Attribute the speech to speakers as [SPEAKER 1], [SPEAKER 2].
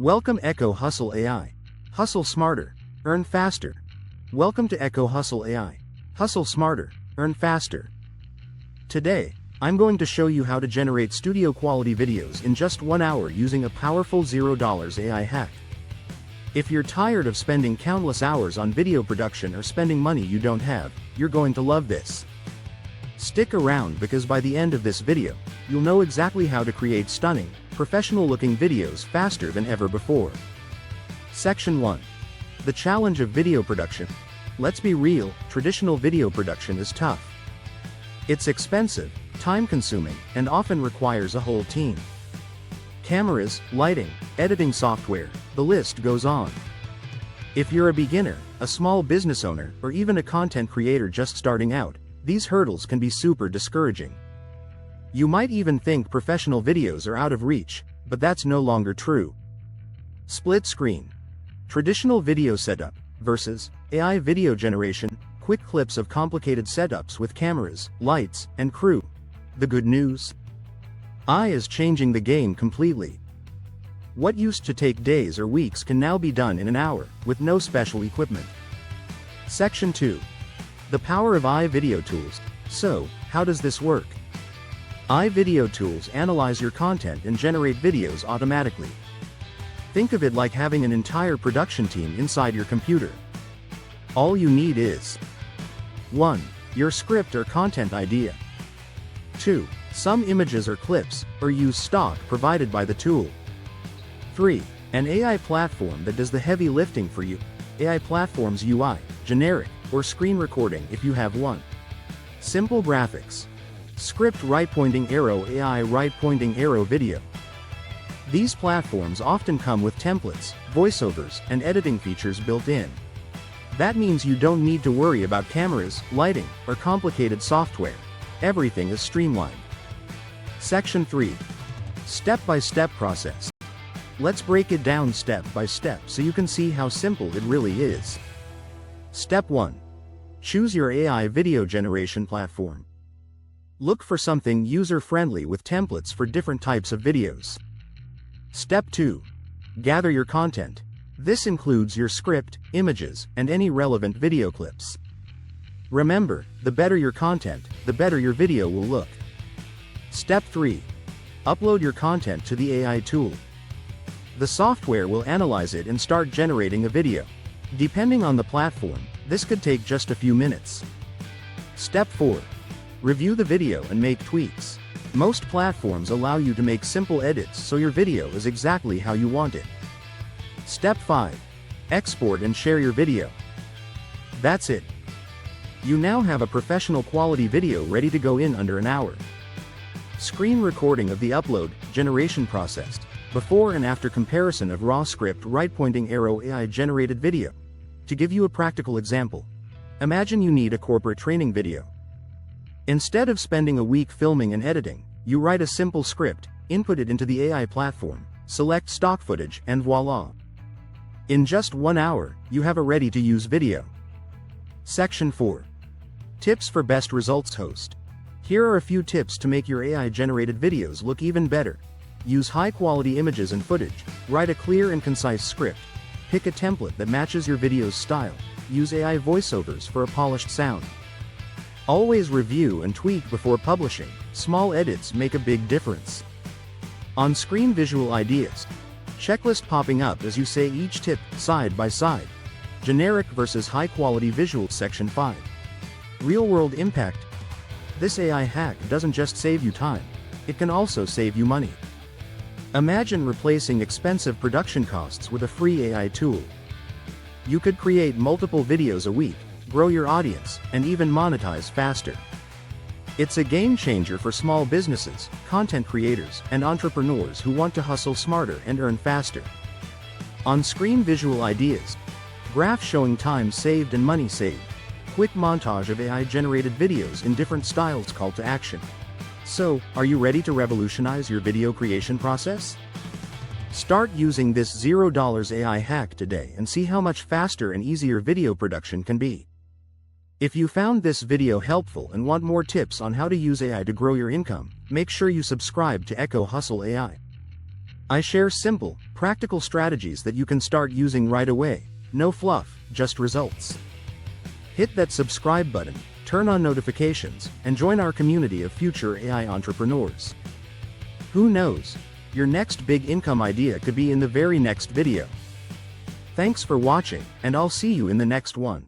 [SPEAKER 1] Welcome Echo Hustle AI. Hustle smarter, earn faster. Welcome to Echo Hustle AI. Hustle smarter, earn faster. Today, I'm going to show you how to generate studio quality videos in just 1 hour using a powerful $0 AI hack. If you're tired of spending countless hours on video production or spending money you don't have, you're going to love this. Stick around because by the end of this video, you'll know exactly how to create stunning, professional-looking videos faster than ever before. Section 1. The challenge of video production. Let's be real, traditional video production is tough. It's expensive, time-consuming, and often requires a whole team. Cameras, lighting, editing software, the list goes on. If you're a beginner, a small business owner, or even a content creator just starting out, these hurdles can be super discouraging. You might even think professional videos are out of reach, but that's no longer true. Split screen. Traditional video setup versus AI video generation, quick clips of complicated setups with cameras, lights, and crew. The good news? AI is changing the game completely. What used to take days or weeks can now be done in an hour, with no special equipment. Section 2. The power of AI video tools. So, how does this work? AI video tools analyze your content and generate videos automatically. Think of it like having an entire production team inside your computer. All you need is 1. Your script or content idea. 2. Some images or clips, or use stock provided by the tool. 3. An AI platform that does the heavy lifting for you. AI platform's UI, generic, or screen recording if you have one. Simple graphics. Script right pointing arrow AI right pointing arrow video. These platforms often come with templates, voiceovers, and editing features built in. That means you don't need to worry about cameras, lighting, or complicated software. Everything is streamlined. Section 3. Step-by-step process. Let's break it down step by step so you can see how simple it really is. Step 1. Choose your AI video generation platform. Look for something user-friendly with templates for different types of videos. Step 2. Gather your content. This includes your script, images, and any relevant video clips. Remember, the better your content, the better your video will look. Step 3. Upload your content to the AI tool. The software will analyze it and start generating a video. Depending on the platform, this could take just a few minutes. Step 4. Review the video and make tweaks. Most platforms allow you to make simple edits so your video is exactly how you want it. Step 5. Export and share your video. That's it. You now have a professional quality video ready to go in under an hour. Screen recording of the upload, generation process, before and after comparison of raw script right pointing arrow AI generated video. To give you a practical example, imagine you need a corporate training video. Instead of spending a week filming and editing, you write a simple script, input it into the AI platform, select stock footage, and voila! In just 1 hour, you have a ready-to-use video. Section 4. Tips for best results host. Here are a few tips to make your AI-generated videos look even better. Use high-quality images and footage, write a clear and concise script, pick a template that matches your video's style, use AI voiceovers for a polished sound. Always review and tweak before publishing. Small edits make a big difference. On-screen visual ideas. Checklist popping up as you say each tip, side by side. Generic versus high-quality visuals. Section 5. Real-world impact. This AI hack doesn't just save you time, it can also save you money. Imagine replacing expensive production costs with a free AI tool. You could create multiple videos a week, grow your audience, and even monetize faster. It's a game changer for small businesses, content creators, and entrepreneurs who want to hustle smarter and earn faster. On-screen visual ideas. Graph showing time saved and money saved. Quick montage of AI-generated videos in different styles. Call to action. So, are you ready to revolutionize your video creation process? Start using this $0 AI hack today and see how much faster and easier video production can be. If you found this video helpful and want more tips on how to use AI to grow your income, make sure you subscribe to Echo Hustle AI. I share simple, practical strategies that you can start using right away. No fluff, just results. Hit that subscribe button, turn on notifications, and join our community of future AI entrepreneurs. Who knows? Your next big income idea could be in the very next video. Thanks for watching, and I'll see you in the next one.